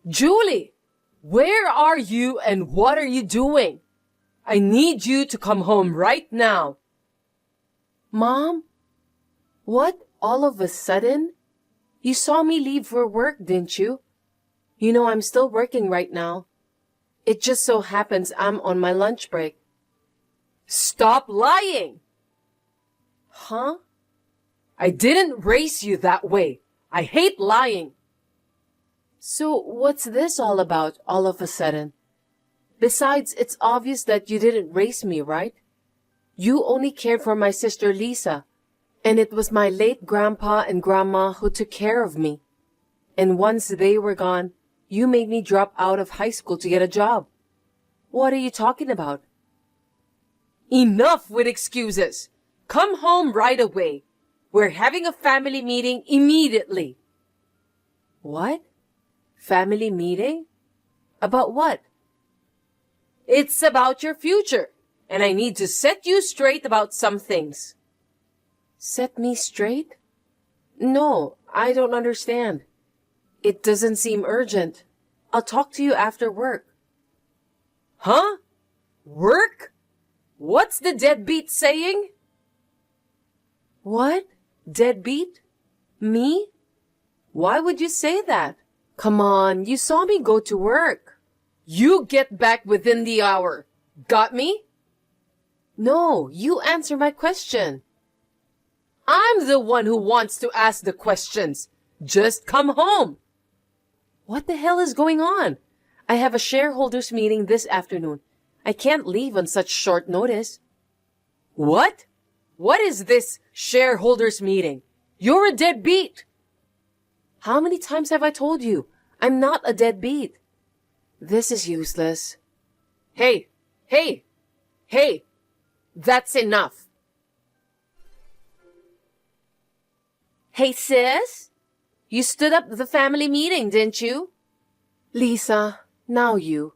Julie, where are you and what are you doing? I need you to come home right now. Mom? What all of a sudden? You saw me leave for work, didn't you? You know I'm still working right now. It just so happens I'm on my lunch break. Stop lying! Huh? I didn't raise you that way. I hate lying. So what's this all about all of a sudden? Besides, it's obvious that you didn't raise me, right? You only cared for my sister Lisa, and it was my late grandpa and grandma who took care of me. And once they were gone, you made me drop out of high school to get a job. What are you talking about? Enough with excuses. Come home right away. We're having a family meeting immediately. What? Family meeting? About what? It's about your future, and I need to set you straight about some things. Set me straight? No, I don't understand. It doesn't seem urgent. I'll talk to you after work. Huh? Work? What's the deadbeat saying? What? Deadbeat? Me? Why would you say that? Come on, you saw me go to work. You get back within the hour. Got me? No, you answer my question. I'm the one who wants to ask the questions. Just come home. What the hell is going on? I have a shareholders meeting this afternoon. I can't leave on such short notice. What? What is this shareholders meeting? You're a deadbeat. How many times have I told you? I'm not a deadbeat. This is useless. Hey! That's enough. Hey, sis? You stood up the family meeting, didn't you? Lisa, now you.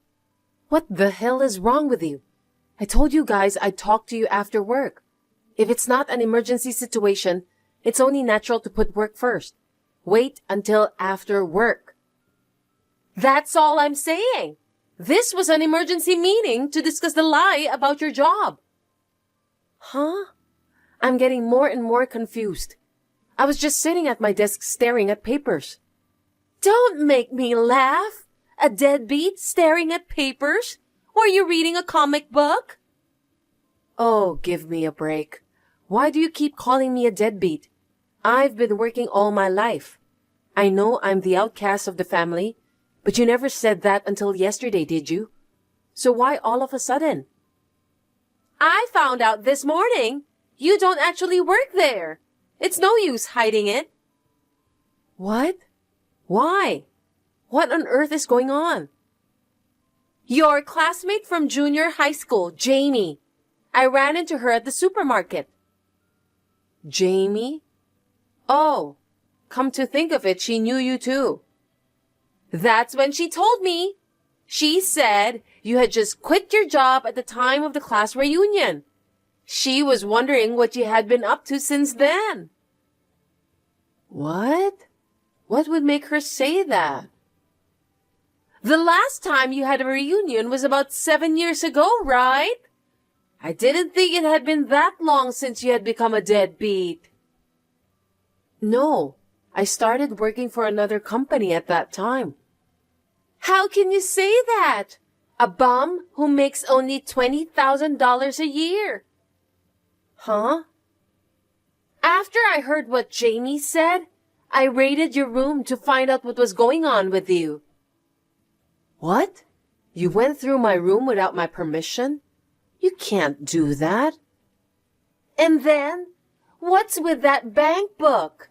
What the hell is wrong with you? I told you guys I'd talk to you after work. If it's not an emergency situation, it's only natural to put work first. Wait until after work. That's all I'm saying. This was an emergency meeting to discuss the lie about your job. Huh? I'm getting more and more confused. I was just sitting at my desk staring at papers. Don't make me laugh. A deadbeat staring at papers? Were you reading a comic book? Oh, give me a break. Why do you keep calling me a deadbeat? I've been working all my life. I know I'm the outcast of the family, but you never said that until yesterday, did you? So why all of a sudden? I found out this morning. You don't actually work there. It's no use hiding it. What? Why? What on earth is going on? Your classmate from junior high school, Jamie. I ran into her at the supermarket. Jamie? Oh, come to think of it, she knew you too. That's when she told me. She said you had just quit your job at the time of the class reunion. She was wondering what you had been up to since then. What? What would make her say that? The last time you had a reunion was about 7 years ago, right? I didn't think it had been that long since you had become a deadbeat. No, I started working for another company at that time. How can you say that? A bum who makes only $20,000 a year. Huh? After I heard what Jamie said, I raided your room to find out what was going on with you. What? You went through my room without my permission? You can't do that. And then, what's with that bank book?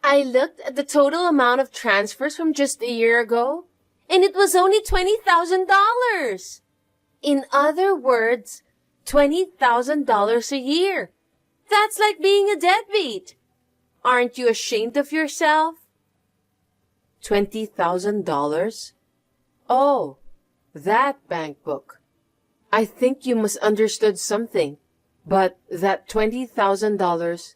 I looked at the total amount of transfers from just a year ago, and it was only $20,000. In other words, $20,000 a year. That's like being a deadbeat. Aren't you ashamed of yourself? $20,000? Oh, that bank book. I think you misunderstood something, but that $20,000...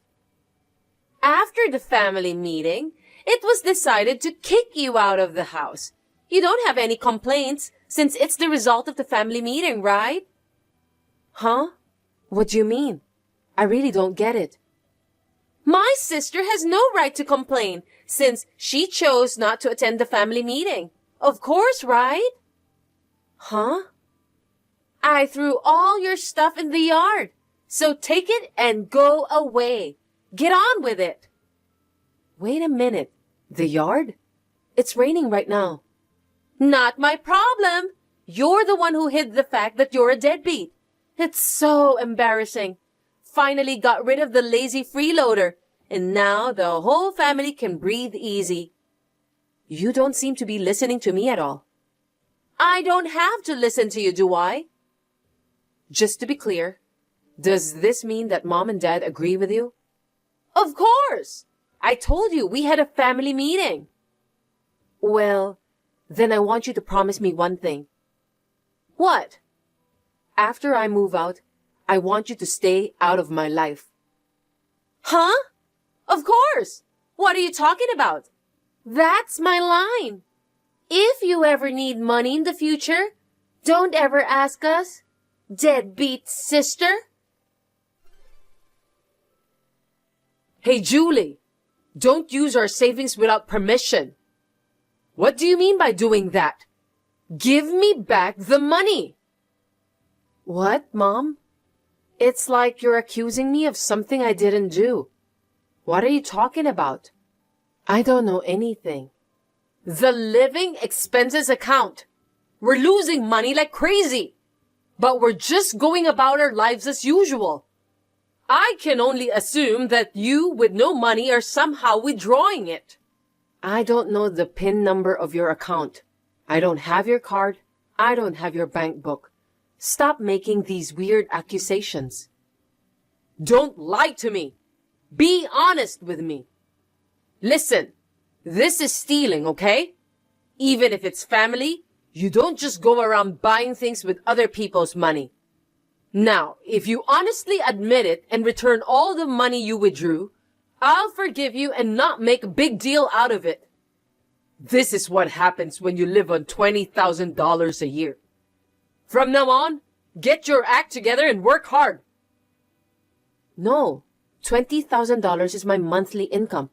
After the family meeting, it was decided to kick you out of the house. You don't have any complaints since it's the result of the family meeting, right? Huh? What do you mean? I really don't get it. My sister has no right to complain since she chose not to attend the family meeting. Of course, right? Huh? I threw all your stuff in the yard, so take it and go away. Get on with it. Wait a minute. The yard? It's raining right now. Not my problem. You're the one who hid the fact that you're a deadbeat. It's so embarrassing. Finally got rid of the lazy freeloader, and now the whole family can breathe easy. You don't seem to be listening to me at all. I don't have to listen to you, do I? Just to be clear, does this mean that Mom and Dad agree with you? Of course! I told you we had a family meeting. Well, then I want you to promise me one thing. What? After I move out, I want you to stay out of my life. Huh? Of course! What are you talking about? That's my line. If you ever need money in the future, don't ever ask us. Deadbeat sister. Hey, Julie, don't use our savings without permission. What do you mean by doing that? Give me back the money. What, Mom? It's like you're accusing me of something I didn't do. What are you talking about? I don't know anything. The living expenses account. We're losing money like crazy. But we're just going about our lives as usual. I can only assume that you, with no money, are somehow withdrawing it. I don't know the PIN number of your account. I don't have your card. I don't have your bank book. Stop making these weird accusations. Don't lie to me. Be honest with me. Listen, this is stealing, okay? Even if it's family, you don't just go around buying things with other people's money. Now, if you honestly admit it and return all the money you withdrew, I'll forgive you and not make a big deal out of it. This is what happens when you live on $20,000 a year. From now on, get your act together and work hard. No, $20,000 is my monthly income.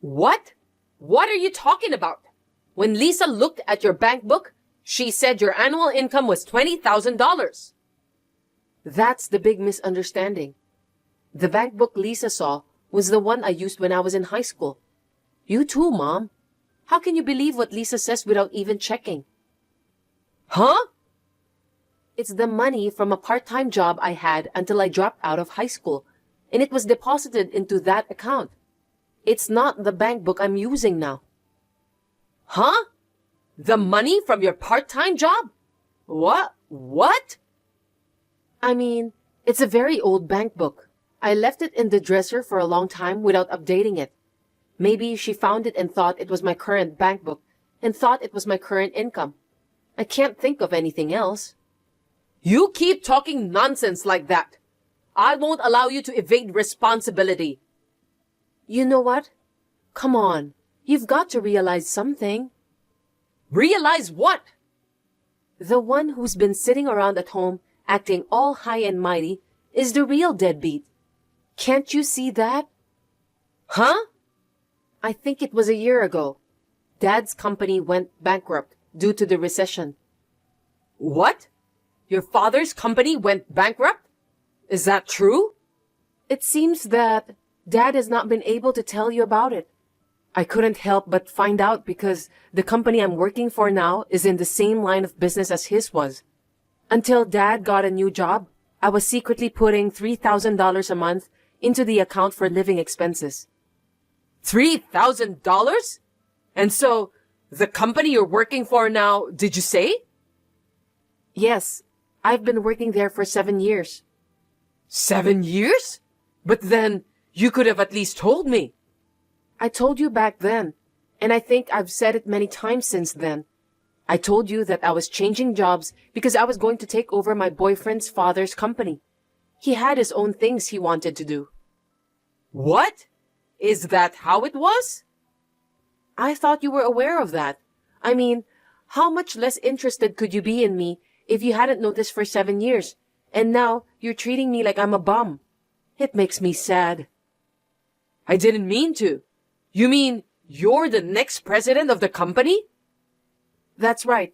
What? What are you talking about? When Lisa looked at your bank book, she said your annual income was $20,000. That's the big misunderstanding. The bank book Lisa saw was the one I used when I was in high school. You too, Mom. How can you believe what Lisa says without even checking? Huh? It's the money from a part-time job I had until I dropped out of high school, and it was deposited into that account. It's not the bank book I'm using now. Huh? The money from your part-time job? What? I mean, it's a very old bank book. I left it in the dresser for a long time without updating it. Maybe she found it and thought it was my current bank book and thought it was my current income. I can't think of anything else. You keep talking nonsense like that. I won't allow you to evade responsibility. You know what? Come on. You've got to realize something. Realize what? The one who's been sitting around at home acting all high and mighty is the real deadbeat. Can't you see that? Huh? I think it was a year ago. Dad's company went bankrupt due to the recession. What? Your father's company went bankrupt? Is that true? It seems that Dad has not been able to tell you about it. I couldn't help but find out because the company I'm working for now is in the same line of business as his was. Until Dad got a new job, I was secretly putting $3,000 a month into the account for living expenses. $3,000? And so, the company you're working for now, did you say? Yes, I've been working there for 7 years. 7 years? But then, you could have at least told me. I told you back then, and I think I've said it many times since then. I told you that I was changing jobs because I was going to take over my boyfriend's father's company. He had his own things he wanted to do. What? Is that how it was? I thought you were aware of that. I mean, How much less interested could you be in me if you hadn't noticed for 7 years, and now you're treating me like I'm a bum? It makes me sad. I didn't mean to. You mean you're the next president of the company? That's right.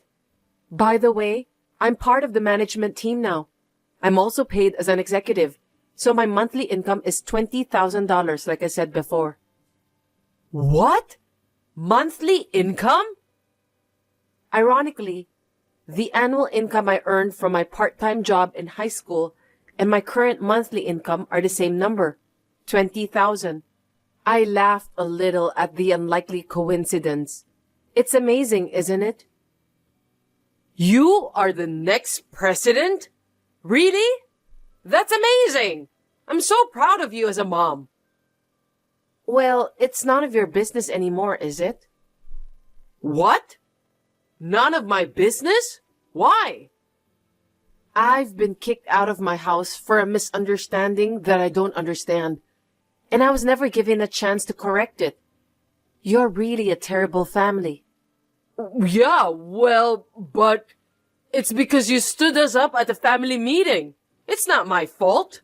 By the way, I'm part of the management team now. I'm also paid as an executive, so my monthly income is $20,000, like I said before. What? Monthly income? Ironically, the annual income I earned from my part-time job in high school and my current monthly income are the same number, $20,000. I laughed a little at the unlikely coincidence. It's amazing, isn't it? You are the next president? Really? That's amazing! I'm so proud of you as a mom. Well, it's none of your business anymore, is it? What? None of my business? Why? I've been kicked out of my house for a misunderstanding that I don't understand, and I was never given a chance to correct it. You're really a terrible family. Yeah, well, but it's because you stood us up at the family meeting. It's not my fault.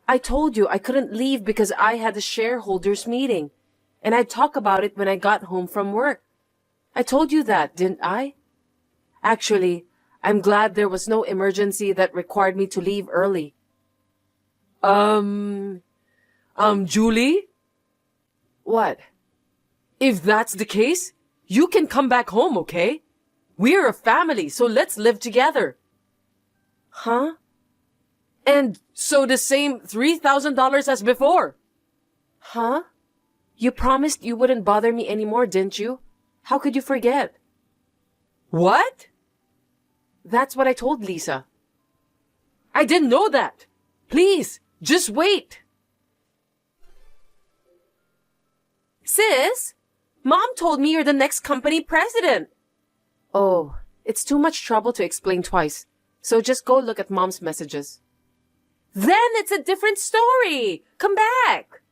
I told you I couldn't leave because I had a shareholders meeting, and I'd talk about it when I got home from work. I told you that, didn't I? Actually, I'm glad there was no emergency that required me to leave early. Julie? What? If that's the case, you can come back home, okay? We're a family, so let's live together. Huh? And so the same $3,000 as before. Huh? You promised you wouldn't bother me anymore, didn't you? How could you forget? What? That's what I told Lisa. I didn't know that. Please, just wait. Sis, Mom told me you're the next company president. Oh, it's too much trouble to explain twice, so just go look at Mom's messages. Then it's a different story. Come back.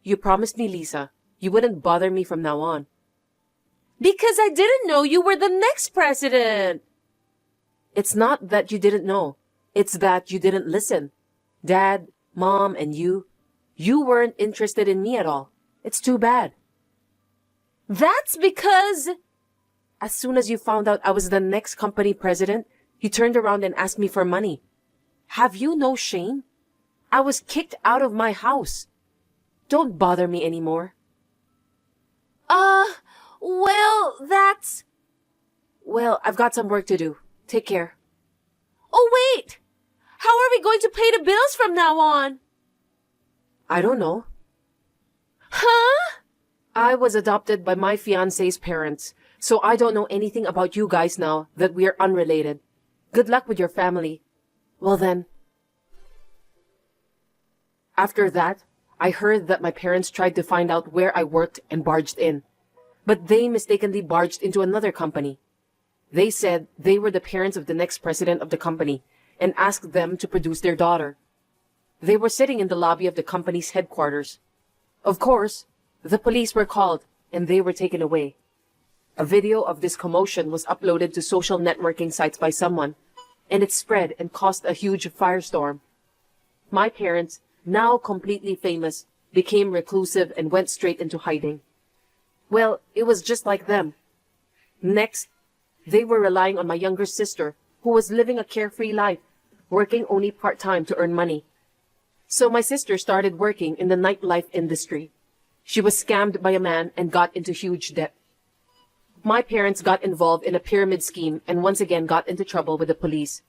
You promised me, Lisa, you wouldn't bother me from now on. Because I didn't know you were the next president. It's not that you didn't know. It's that you didn't listen. Dad, Mom, and you weren't interested in me at all. It's too bad. That's because... As soon as you found out I was the next company president, you turned around and asked me for money. Have you no shame? I was kicked out of my house. Don't bother me anymore. Well, that's... Well, I've got some work to do. Take care. Oh, wait! How are we going to pay the bills from now on? I don't know. Huh? I was adopted by my fiancé's parents, so I don't know anything about you guys now that we are unrelated. Good luck with your family. Well then. After that, I heard that my parents tried to find out where I worked and barged in. But they mistakenly barged into another company. They said they were the parents of the next president of the company and asked them to produce their daughter. They were sitting in the lobby of the company's headquarters. Of course, the police were called and they were taken away. A video of this commotion was uploaded to social networking sites by someone, and it spread and caused a huge firestorm. My parents, now completely famous, became reclusive and went straight into hiding. Well, it was just like them. Next, they were relying on my younger sister, who was living a carefree life, working only part-time to earn money. So my sister started working in the nightlife industry. She was scammed by a man and got into huge debt. My parents got involved in a pyramid scheme and once again got into trouble with the police.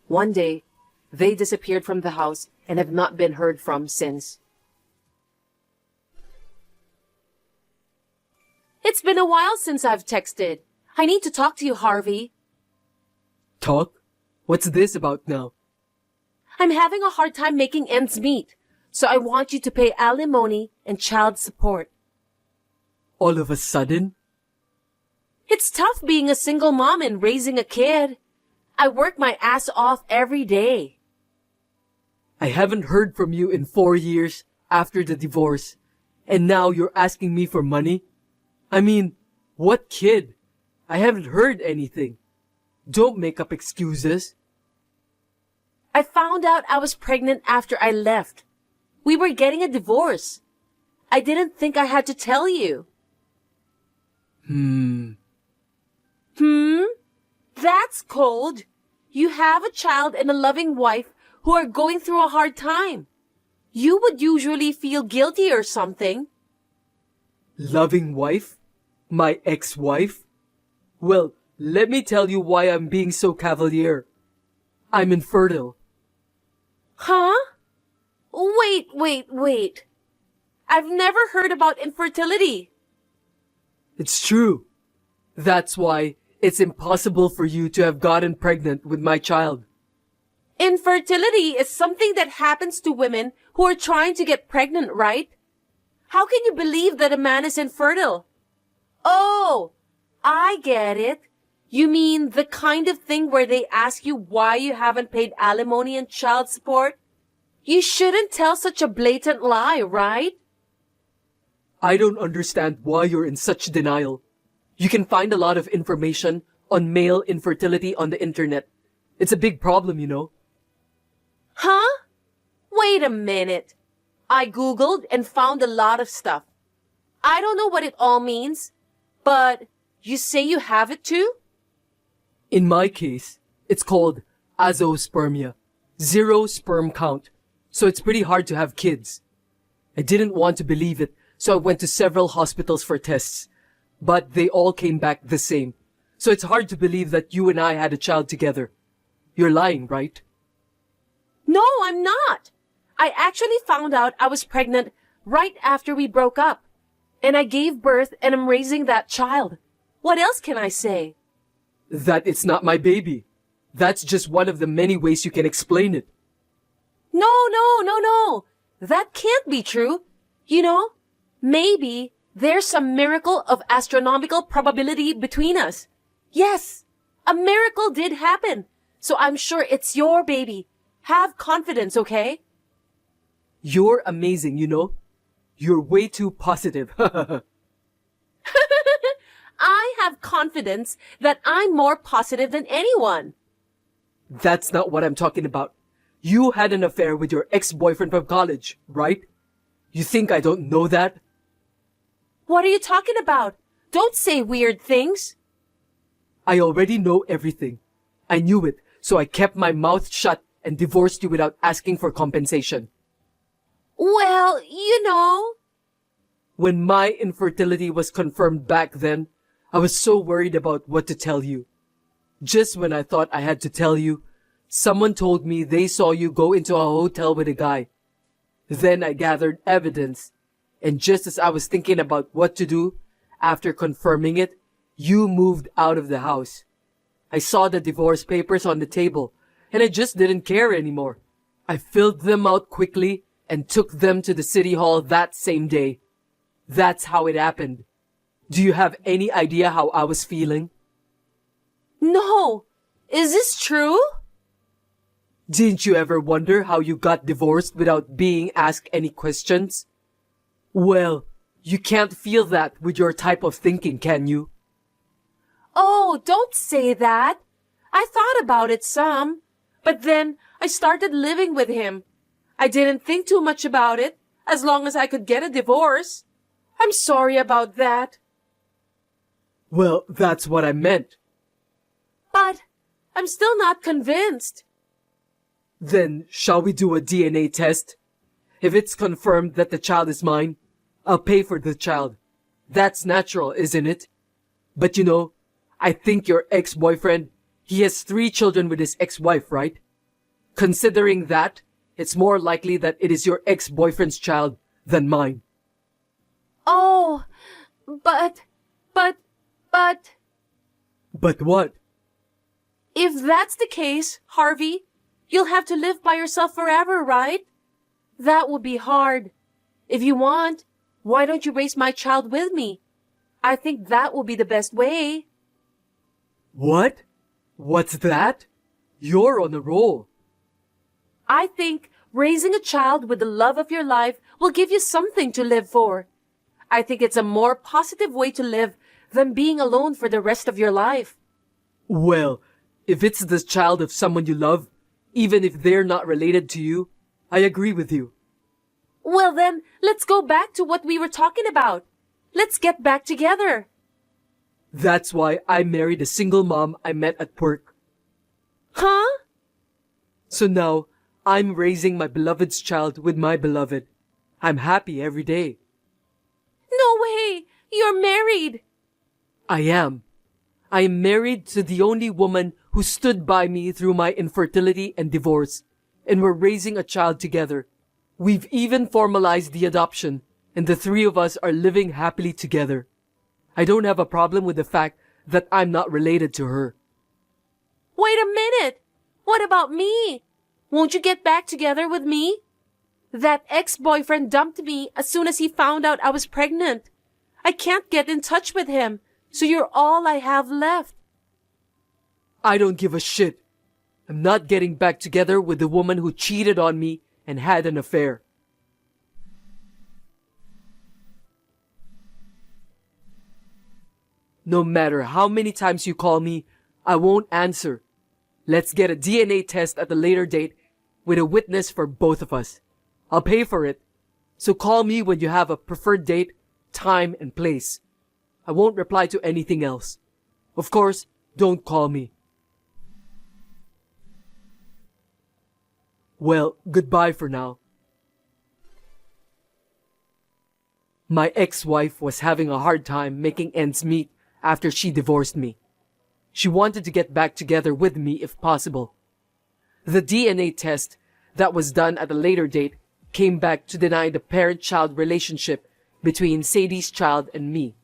One day, they disappeared from the house and have not been heard from since. It's been a while since I've texted. I need to talk to you, Harvey. Talk? What's this about now? I'm having a hard time making ends meet, so I want you to pay alimony and child support. All of a sudden? It's tough being a single mom and raising a kid. I work my ass off every day. I haven't heard from you in 4 years after the divorce, and now you're asking me for money? I mean, what kid? I haven't heard anything. Don't make up excuses. I found out I was pregnant after I left. We were getting a divorce. I didn't think I had to tell you. That's cold. You have a child and a loving wife who are going through a hard time. You would usually feel guilty or something. Loving wife? My ex-wife? Well, let me tell you why I'm being so cavalier. I'm infertile. Huh? Wait. I've never heard about infertility. It's true. That's why it's impossible for you to have gotten pregnant with my child. Infertility is something that happens to women who are trying to get pregnant, right? How can you believe that a man is infertile? Oh, I get it. You mean the kind of thing where they ask you why you haven't paid alimony and child support? You shouldn't tell such a blatant lie, right? I don't understand why you're in such denial. You can find a lot of information on male infertility on the internet. It's a big problem, you know. Huh? Wait a minute. I Googled and found a lot of stuff. I don't know what it all means, but you say you have it too? In my case, it's called azoospermia. 0 sperm count. So it's pretty hard to have kids. I didn't want to believe it, so I went to several hospitals for tests. But they all came back the same. So it's hard to believe that you and I had a child together. You're lying, right? No, I'm not. I actually found out I was pregnant right after we broke up. And I gave birth and I'm raising that child. What else can I say? That it's not my baby. That's just one of the many ways you can explain it. No. That can't be true. You know, maybe there's some miracle of astronomical probability between us. Yes, a miracle did happen. So I'm sure it's your baby. Have confidence, okay? You're amazing, you know? You're way too positive. I have confidence that I'm more positive than anyone. That's not what I'm talking about. You had an affair with your ex-boyfriend from college, right? You think I don't know that? What are you talking about? Don't say weird things. I already know everything. I knew it, so I kept my mouth shut and divorced you without asking for compensation. Well, you know. When my infertility was confirmed back then, I was so worried about what to tell you. Just when I thought I had to tell you, someone told me they saw you go into a hotel with a guy. Then I gathered evidence, and just as I was thinking about what to do, after confirming it, you moved out of the house. I saw the divorce papers on the table, and I just didn't care anymore. I filled them out quickly and took them to the city hall that same day. That's how it happened. Do you have any idea how I was feeling? No. Is this true? Didn't you ever wonder how you got divorced without being asked any questions? Well, you can't feel that with your type of thinking, can you? Oh, don't say that. I thought about it some, but then I started living with him. I didn't think too much about it, as long as I could get a divorce. I'm sorry about that. Well, that's what I meant. But I'm still not convinced. Then, shall we do a DNA test? If it's confirmed that the child is mine, I'll pay for the child. That's natural, isn't it? But you know, I think your ex-boyfriend, he has 3 children with his ex-wife, right? Considering that, it's more likely that it is your ex-boyfriend's child than mine. Oh, but... But what? If that's the case, Harvey, you'll have to live by yourself forever, right? That would be hard. If you want, why don't you raise my child with me? I think that will be the best way. What? What's that? You're on a roll. I think raising a child with the love of your life will give you something to live for. I think it's a more positive way to live than being alone for the rest of your life. Well, if it's the child of someone you love, even if they're not related to you, I agree with you. Well then, let's go back to what we were talking about. Let's get back together. That's why I married a single mom I met at work. Huh? So now, I'm raising my beloved's child with my beloved. I'm happy every day. No way! You're married! I am. I am married to the only woman who stood by me through my infertility and divorce, and we're raising a child together. We've even formalized the adoption, and the three of us are living happily together. I don't have a problem with the fact that I'm not related to her. Wait a minute! What about me? Won't you get back together with me? That ex-boyfriend dumped me as soon as he found out I was pregnant. I can't get in touch with him, so you're all I have left. I don't give a shit. I'm not getting back together with the woman who cheated on me and had an affair. No matter how many times you call me, I won't answer. Let's get a DNA test at a later date with a witness for both of us. I'll pay for it. So call me when you have a preferred date, time, and place. I won't reply to anything else. Of course, don't call me. Well, goodbye for now. My ex-wife was having a hard time making ends meet after she divorced me. She wanted to get back together with me if possible. The DNA test that was done at a later date came back to deny the parent-child relationship between Sadie's child and me.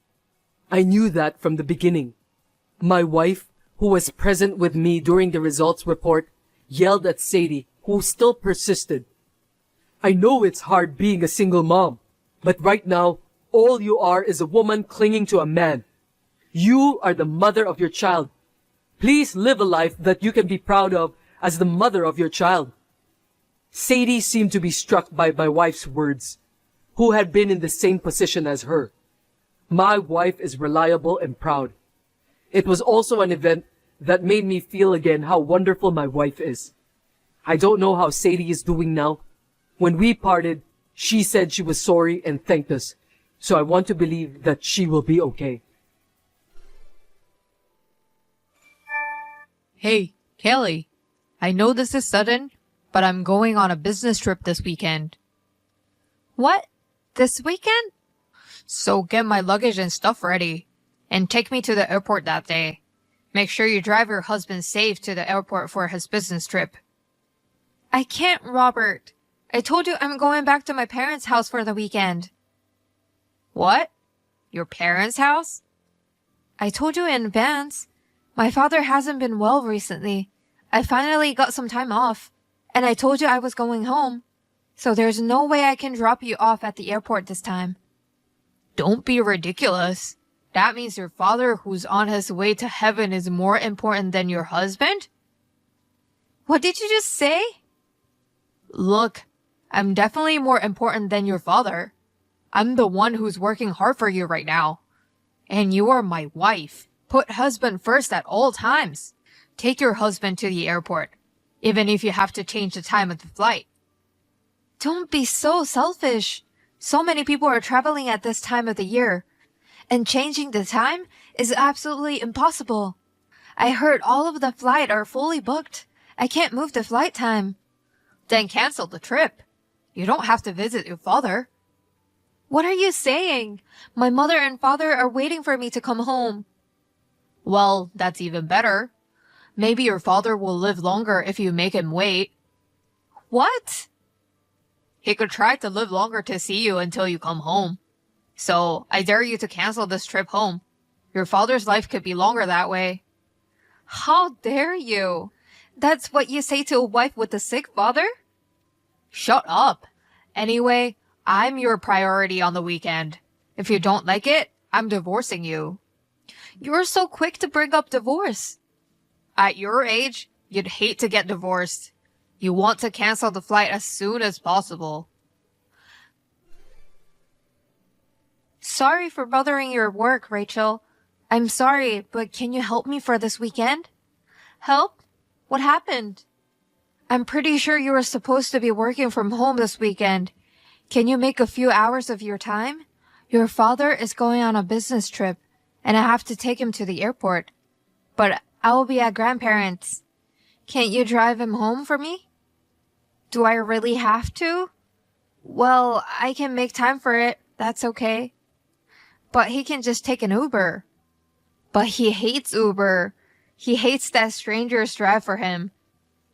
I knew that from the beginning. My wife, who was present with me during the results report, yelled at Sadie, who still persisted. I know it's hard being a single mom, but right now, all you are is a woman clinging to a man. You are the mother of your child. Please live a life that you can be proud of as the mother of your child. Sadie seemed to be struck by my wife's words, who had been in the same position as her. My wife is reliable and proud. It was also an event that made me feel again how wonderful my wife is. I don't know how Sadie is doing now. When we parted, she said she was sorry and thanked us, so I want to believe that she will be okay. Hey, Kelly. I know this is sudden, but I'm going on a business trip this weekend. What? This weekend? So get my luggage and stuff ready, and take me to the airport that day. Make sure you drive your husband safe to the airport for his business trip. I can't, Robert. I told you I'm going back to my parents' house for the weekend. What? Your parents' house? I told you in advance. My father hasn't been well recently. I finally got some time off, and I told you I was going home. So there's no way I can drop you off at the airport this time. Don't be ridiculous. That means your father who's on his way to heaven is more important than your husband? What did you just say? Look, I'm definitely more important than your father. I'm the one who's working hard for you right now. And you are my wife. Put husband first at all times. Take your husband to the airport, even if you have to change the time of the flight. Don't be so selfish. So many people are traveling at this time of the year, and changing the time is absolutely impossible. I heard all of the flights are fully booked. I can't move the flight time. Then cancel the trip. You don't have to visit your father. What are you saying? My mother and father are waiting for me to come home. Well, that's even better. Maybe your father will live longer if you make him wait. What? He could try to live longer to see you until you come home. So, I dare you to cancel this trip home. Your father's life could be longer that way. How dare you? That's what you say to a wife with a sick father? Shut up. Anyway, I'm your priority on the weekend. If you don't like it, I'm divorcing you. You're so quick to bring up divorce. At your age, you'd hate to get divorced. You want to cancel the flight as soon as possible. Sorry for bothering your work, Rachel. I'm sorry, but can you help me for this weekend? Help? What happened? I'm pretty sure you were supposed to be working from home this weekend. Can you make a few hours of your time? Your father is going on a business trip, and I have to take him to the airport. But I will be at grandparents'. Can't you drive him home for me? Do I really have to? Well, I can make time for it. That's okay. But he can just take an Uber. But he hates Uber. He hates that strangers drive for him.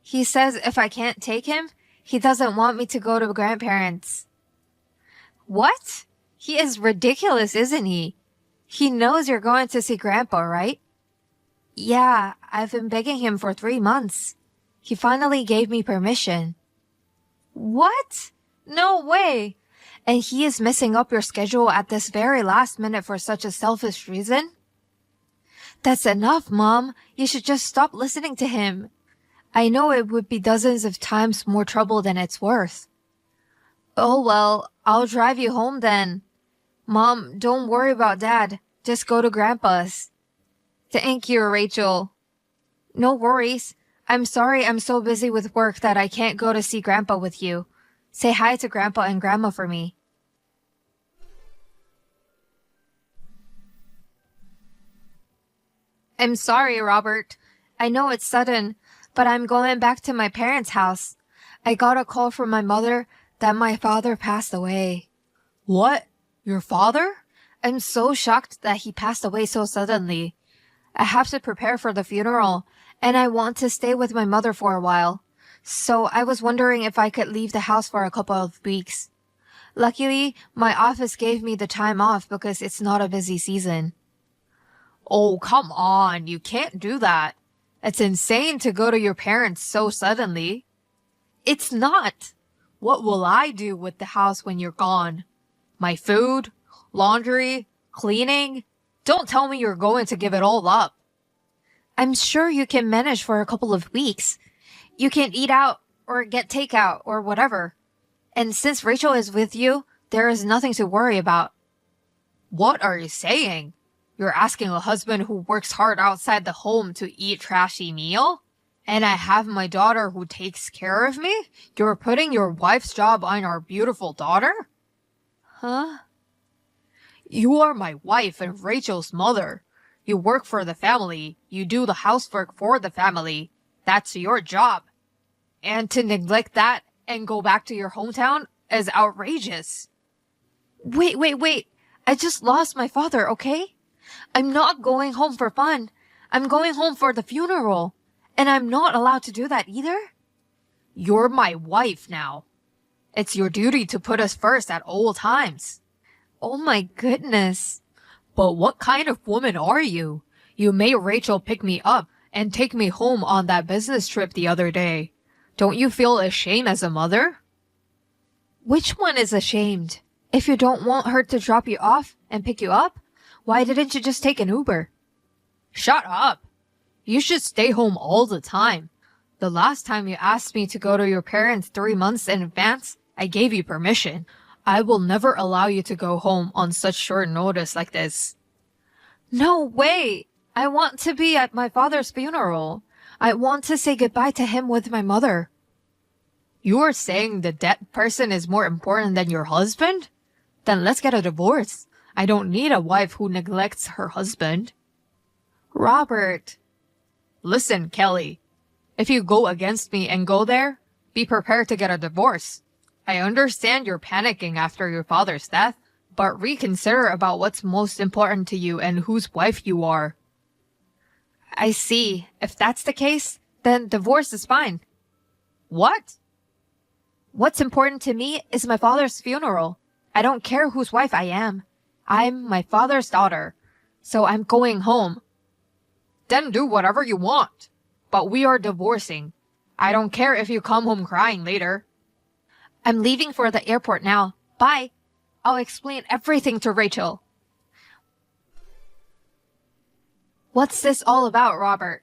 He says if I can't take him, he doesn't want me to go to grandparents'. What? He is ridiculous, isn't he? He knows you're going to see Grandpa, right? Yeah, I've been begging him for 3 months. He finally gave me permission. What? No way! And he is messing up your schedule at this very last minute for such a selfish reason? That's enough, Mom. You should just stop listening to him. I know it would be dozens of times more trouble than it's worth. Oh well, I'll drive you home then. Mom, don't worry about Dad. Just go to Grandpa's. Thank you, Rachel. No worries. I'm sorry I'm so busy with work that I can't go to see Grandpa with you. Say hi to Grandpa and Grandma for me. I'm sorry, Robert. I know it's sudden, but I'm going back to my parents' house. I got a call from my mother that my father passed away. What? Your father? I'm so shocked that he passed away so suddenly. I have to prepare for the funeral, and I want to stay with my mother for a while. So I was wondering if I could leave the house for a couple of weeks. Luckily, my office gave me the time off because it's not a busy season. Oh, come on. You can't do that. It's insane to go to your parents so suddenly. It's not. What will I do with the house when you're gone? My food? Laundry? Cleaning? Don't tell me you're going to give it all up. I'm sure you can manage for a couple of weeks. You can eat out or get takeout or whatever. And since Rachel is with you, there is nothing to worry about. What are you saying? You're asking a husband who works hard outside the home to eat trashy meal? And I have my daughter who takes care of me? You're putting your wife's job on our beautiful daughter? Huh? You are my wife and Rachel's mother. You work for the family. You do the housework for the family. That's your job. And to neglect that and go back to your hometown is outrageous. Wait. I just lost my father, okay? I'm not going home for fun. I'm going home for the funeral. And I'm not allowed to do that either? You're my wife now. It's your duty to put us first at all times. Oh my goodness. But what kind of woman are you? You made Rachel pick me up and take me home on that business trip the other day. Don't you feel ashamed as a mother? Which one is ashamed? If you don't want her to drop you off and pick you up, why didn't you just take an Uber? Shut up. You should stay home all the time. The last time you asked me to go to your parents 3 months in advance, I gave you permission. I will never allow you to go home on such short notice like this. No way! I want to be at my father's funeral. I want to say goodbye to him with my mother. You are saying the dead person is more important than your husband? Then let's get a divorce. I don't need a wife who neglects her husband. Robert. Listen, Kelly. If you go against me and go there, be prepared to get a divorce. I understand you're panicking after your father's death, but reconsider about what's most important to you and whose wife you are. I see. If that's the case, then divorce is fine. What? What's important to me is my father's funeral. I don't care whose wife I am. I'm my father's daughter, so I'm going home. Then do whatever you want. But we are divorcing. I don't care if you come home crying later. I'm leaving for the airport now. Bye. I'll explain everything to Rachel. What's this all about, Robert?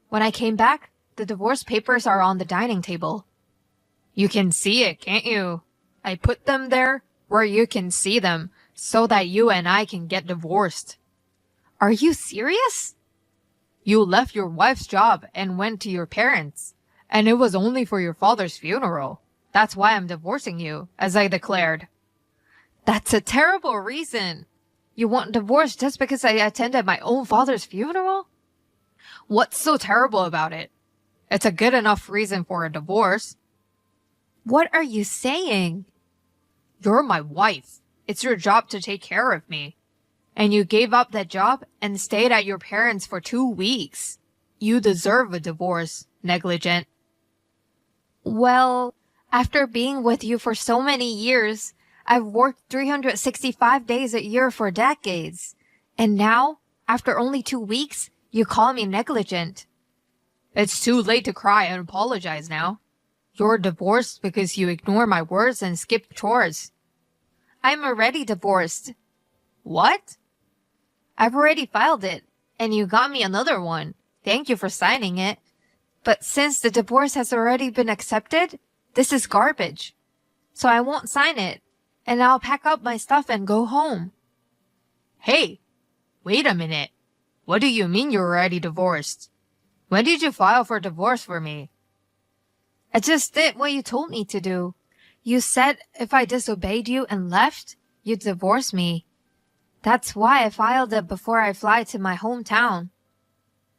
When I came back, the divorce papers are on the dining table. You can see it, can't you? I put them there where you can see them so that you and I can get divorced. Are you serious? You left your wife's job and went to your parents, and it was only for your father's funeral. That's why I'm divorcing you, as I declared. That's a terrible reason. You want divorce just because I attended my own father's funeral? What's so terrible about it? It's a good enough reason for a divorce. What are you saying? You're my wife. It's your job to take care of me. And you gave up that job and stayed at your parents for 2 weeks. You deserve a divorce, negligent. Well, after being with you for so many years, I've worked 365 days a year for decades. And now, after only 2 weeks, you call me negligent. It's too late to cry and apologize now. You're divorced because you ignore my words and skip chores. I'm already divorced. What? I've already filed it, and you got me another one. Thank you for signing it. But since the divorce has already been accepted, this is garbage. So I won't sign it, and I'll pack up my stuff and go home. Hey, wait a minute. What do you mean you're already divorced? When did you file for divorce for me? I just did what you told me to do. You said if I disobeyed you and left, you'd divorce me. That's why I filed it before I fly to my hometown.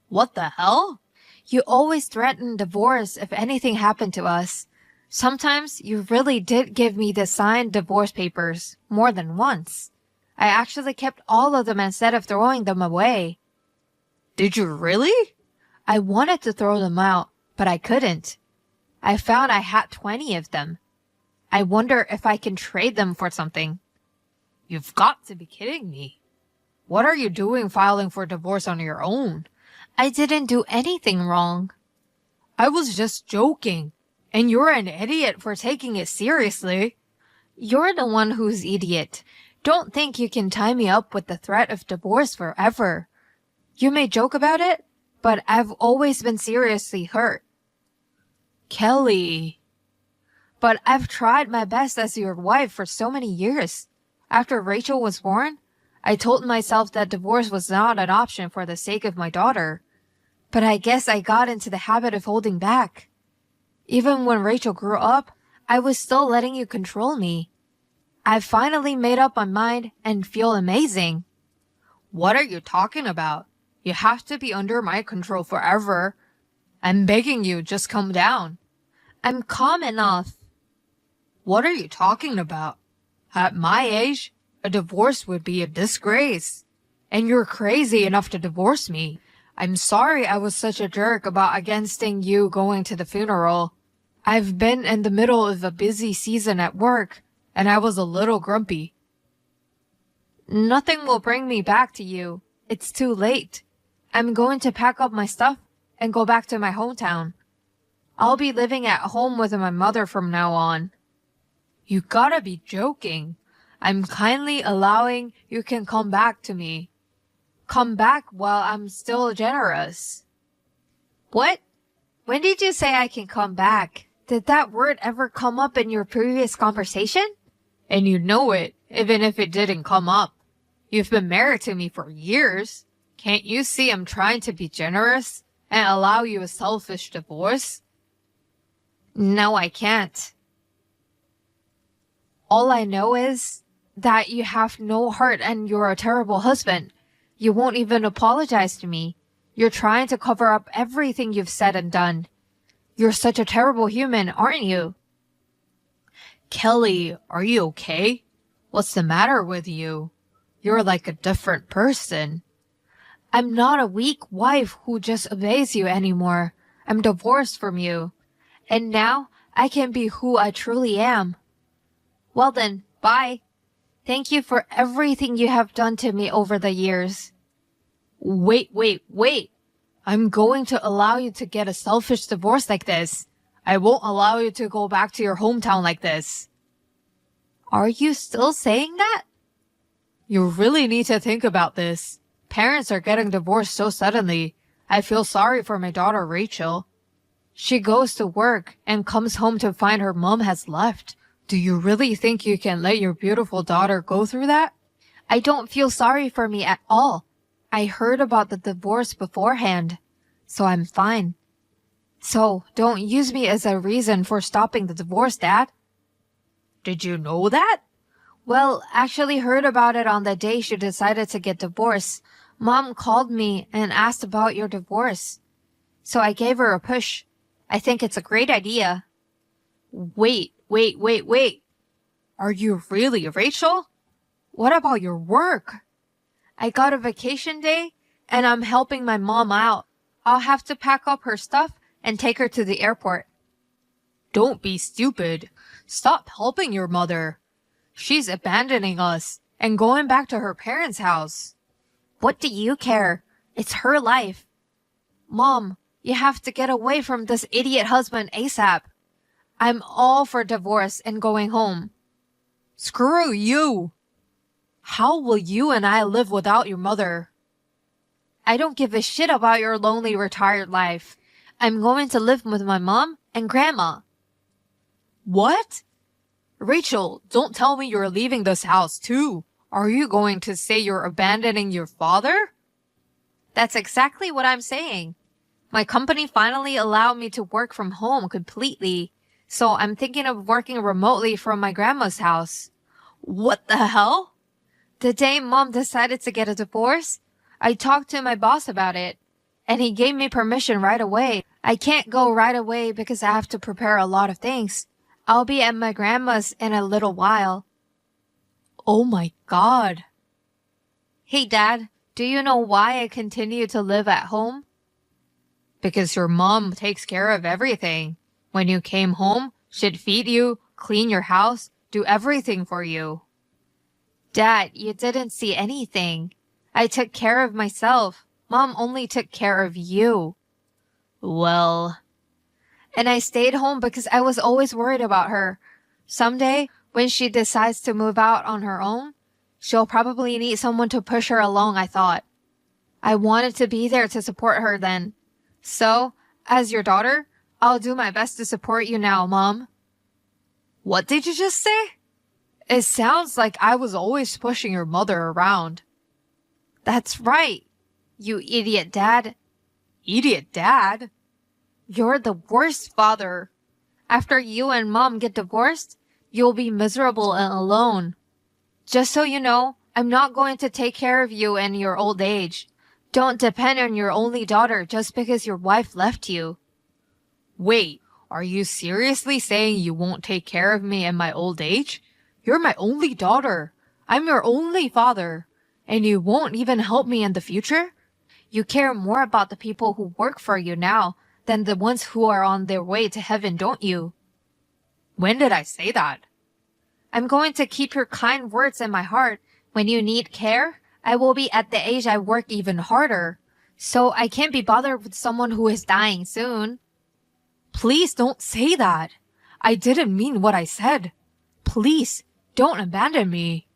What the hell? You always threaten divorce if anything happened to us. Sometimes you really did give me the signed divorce papers, more than once. I actually kept all of them instead of throwing them away. Did you really? I wanted to throw them out, but I couldn't. I found I had 20 of them. I wonder if I can trade them for something. You've got to be kidding me. What are you doing filing for divorce on your own? I didn't do anything wrong. I was just joking. And you're an idiot for taking it seriously. You're the one who's idiot. Don't think you can tie me up with the threat of divorce forever. You may joke about it, but I've always been seriously hurt. Kelly. But I've tried my best as your wife for so many years. After Rachel was born, I told myself that divorce was not an option for the sake of my daughter. But I guess I got into the habit of holding back. Even when Rachel grew up, I was still letting you control me. I've finally made up my mind and feel amazing. What are you talking about? You have to be under my control forever. I'm begging you, just calm down. I'm calm enough. What are you talking about? At my age, a divorce would be a disgrace. And you're crazy enough to divorce me. I'm sorry I was such a jerk about against you going to the funeral. I've been in the middle of a busy season at work, and I was a little grumpy. Nothing will bring me back to you. It's too late. I'm going to pack up my stuff and go back to my hometown. I'll be living at home with my mother from now on. You gotta be joking. I'm kindly allowing you can come back to me. Come back while I'm still generous. What? When did you say I can come back? Did that word ever come up in your previous conversation? And you know it, even if it didn't come up. You've been married to me for years. Can't you see I'm trying to be generous and allow you a selfish divorce? No, I can't. All I know is that you have no heart and you're a terrible husband. You won't even apologize to me. You're trying to cover up everything you've said and done. You're such a terrible human, aren't you? Kelly, are you okay? What's the matter with you? You're like a different person. I'm not a weak wife who just obeys you anymore. I'm divorced from you. And now I can be who I truly am. Well then, bye. Thank you for everything you have done to me over the years. Wait. I'm going to allow you to get a selfish divorce like this. I won't allow you to go back to your hometown like this. Are you still saying that? You really need to think about this. Parents are getting divorced so suddenly. I feel sorry for my daughter Rachel. She goes to work and comes home to find her mom has left. Do you really think you can let your beautiful daughter go through that? I don't feel sorry for me at all. I heard about the divorce beforehand, so I'm fine. So don't use me as a reason for stopping the divorce, Dad. Did you know that? Well, actually heard about it on the day she decided to get divorced. Mom called me and asked about your divorce. So I gave her a push. I think it's a great idea. Wait. Are you really Rachel? What about your work? I got a vacation day and I'm helping my mom out. I'll have to pack up her stuff and take her to the airport. Don't be stupid. Stop helping your mother. She's abandoning us and going back to her parents' house. What do you care? It's her life. Mom, you have to get away from this idiot husband ASAP. I'm all for divorce and going home. Screw you. How will you and I live without your mother? I don't give a shit about your lonely retired life. I'm going to live with my mom and grandma. What? Rachel, don't tell me you're leaving this house too. Are you going to say you're abandoning your father? That's exactly what I'm saying. My company finally allowed me to work from home completely, so I'm thinking of working remotely from my grandma's house. What the hell? The day Mom decided to get a divorce, I talked to my boss about it, and he gave me permission right away. I can't go right away because I have to prepare a lot of things. I'll be at my grandma's in a little while. Oh my God. Hey Dad, do you know why I continue to live at home? Because your mom takes care of everything. When you came home, she'd feed you, clean your house, do everything for you. Dad, you didn't see anything. I took care of myself. Mom only took care of you. Well... And I stayed home because I was always worried about her. Someday, when she decides to move out on her own, she'll probably need someone to push her along, I thought. I wanted to be there to support her then. So, as your daughter, I'll do my best to support you now, Mom. What did you just say? It sounds like I was always pushing your mother around. That's right, you idiot dad. Idiot dad? You're the worst father. After you and Mom get divorced, you'll be miserable and alone. Just so you know, I'm not going to take care of you in your old age. Don't depend on your only daughter just because your wife left you. Wait, are you seriously saying you won't take care of me in my old age? You're my only daughter. I'm your only father. And you won't even help me in the future? You care more about the people who work for you now than the ones who are on their way to heaven, don't you? When did I say that? I'm going to keep your kind words in my heart. When you need care, I will be at the age I work even harder. So I can't be bothered with someone who is dying soon. Please don't say that. I didn't mean what I said. Please, don't abandon me.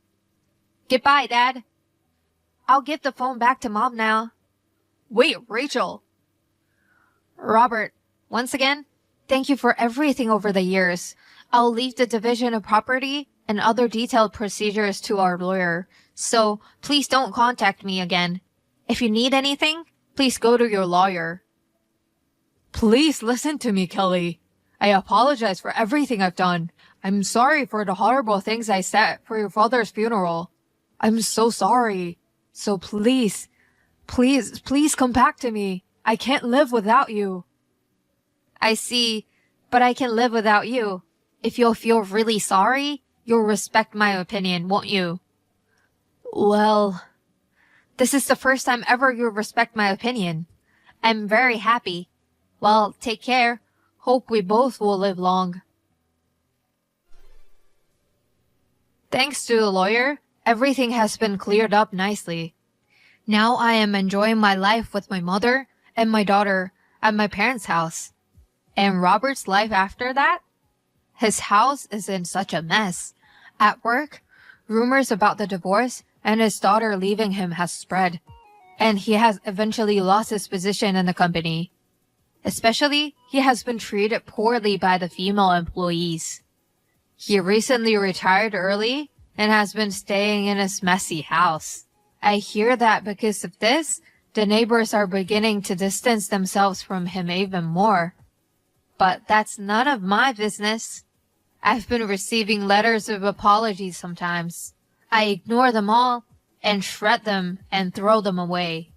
Goodbye, Dad. I'll give the phone back to Mom now. Wait, Rachel. Robert, once again, thank you for everything over the years. I'll leave the division of property and other detailed procedures to our lawyer, so please don't contact me again. If you need anything, please go to your lawyer. Please listen to me, Kelly. I apologize for everything I've done. I'm sorry for the horrible things I said for your father's funeral. I'm so sorry. So please come back to me. I can't live without you. I see, but I can live without you. If you'll feel really sorry, you'll respect my opinion, won't you? Well, this is the first time ever you'll respect my opinion. I'm very happy. Well, take care. Hope we both will live long. Thanks to the lawyer, everything has been cleared up nicely. Now I am enjoying my life with my mother and my daughter at my parents' house. And Robert's life after that? His house is in such a mess. At work, rumors about the divorce and his daughter leaving him has spread. And he has eventually lost his position in the company. Especially, he has been treated poorly by the female employees. He recently retired early and has been staying in his messy house. I hear that because of this, the neighbors are beginning to distance themselves from him even more. But that's none of my business. I've been receiving letters of apology sometimes. I ignore them all and shred them and throw them away.